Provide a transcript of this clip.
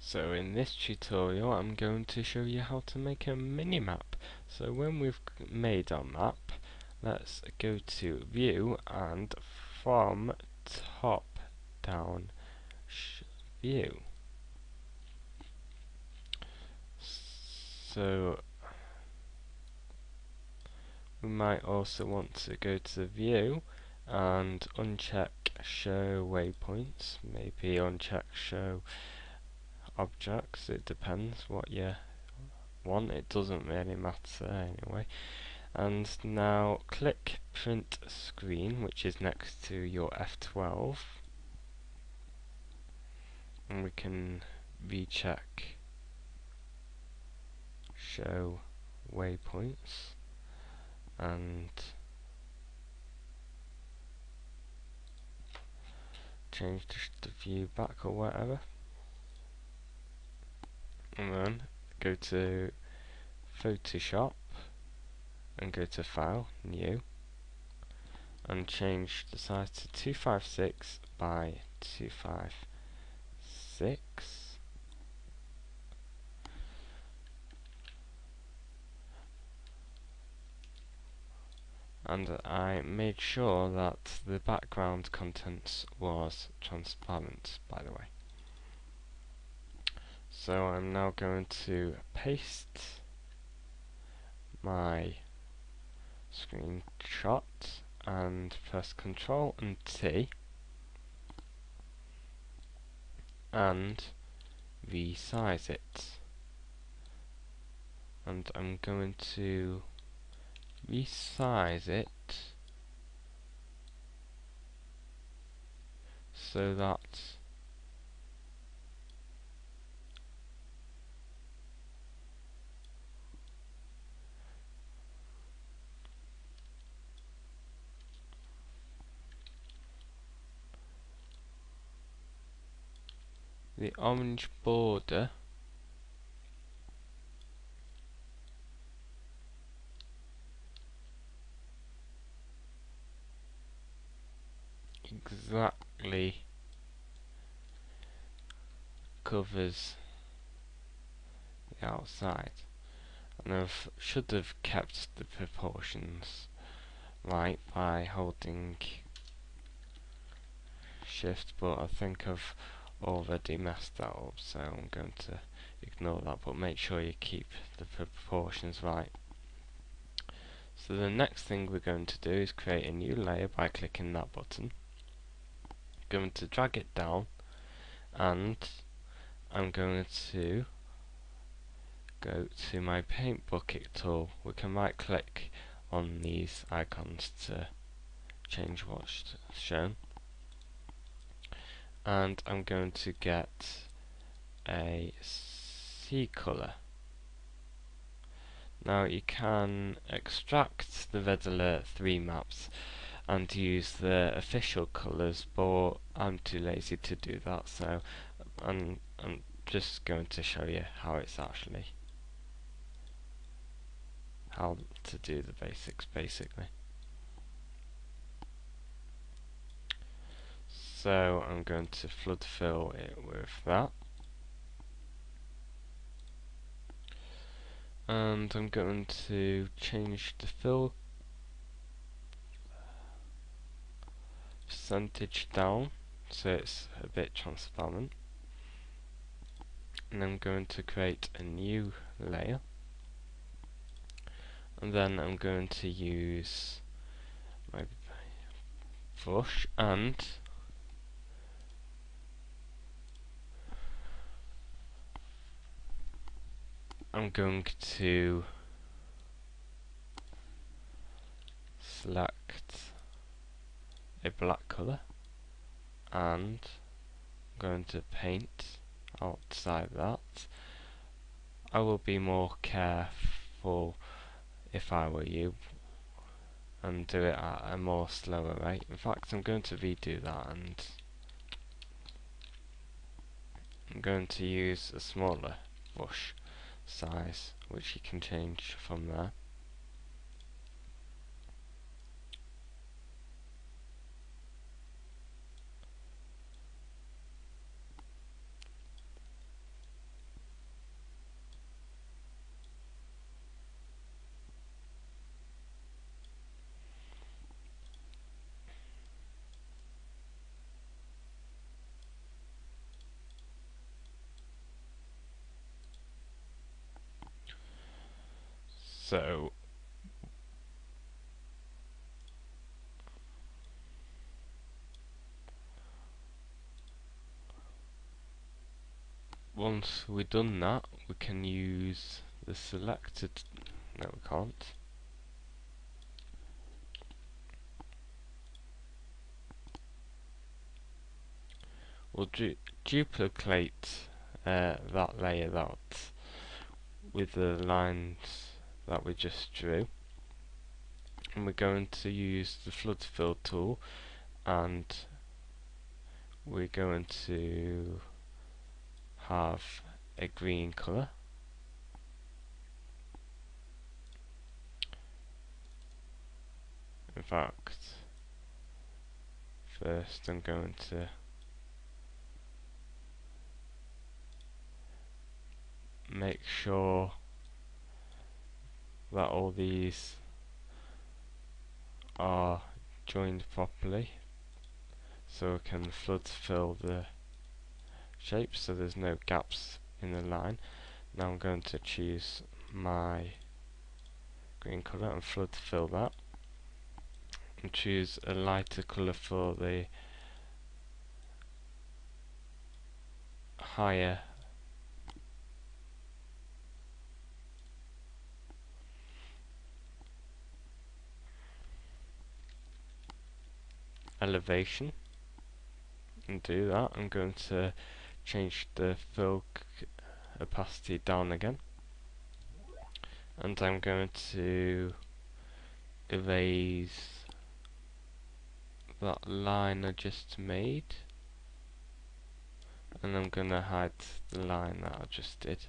So in this tutorial I'm going to show you how to make a minimap. So when we've made our map, let's go to view and from top down view. So we might also want to go to view and uncheck show waypoints, maybe uncheck show objects, it depends what you want, it doesn't really matter anyway. And now click print screen, which is next to your F12, and we can recheck show waypoints and change the view back or whatever, and then go to Photoshop and go to File, New, and change the size to 256 by 256. And I made sure that the background contents was transparent, by the way. So I'm now going to paste my screenshot and press Ctrl and T and resize it. And I'm going to resize it so that the orange border exactly covers the outside, and I should have kept the proportions right by holding shift, but I think I've already messed that up, so I'm going to ignore that, but make sure you keep the proportions right. So the next thing we're going to do is create a new layer by clicking that button. I'm going to drag it down, and I'm going to go to my paint bucket tool. We can right click on these icons to change what's shown, and I'm going to get a sea colour. Now you can extract the Ra3 maps and use the official colours, but I'm too lazy to do that, so I'm just going to show you how it's actually how to do the basics basically. So I'm going to flood fill it with that, and I'm going to change the fill percentage down so it's a bit transparent, and I'm going to create a new layer, and then I'm going to use my brush and I'm going to select a black colour and I'm going to paint outside that. I will be more careful if I were you and do it at a more slower rate. In fact, I'm going to redo that, and I'm going to use a smaller brush size, which you can change from there. So once we've done that, we can use the selected. No, we can't. We'll duplicate that layer out with the lines that we just drew, and we're going to use the flood fill tool, and we're going to have a green colour. In fact, first I'm going to make sure that all these are joined properly, so we can flood fill the shape so there's no gaps in the line. Now I'm going to choose my green colour and flood fill that, and choose a lighter colour for the higher elevation, and do that. I'm going to change the fill opacity down again, and I'm going to erase that line I just made, and I'm going to hide the line that I just did.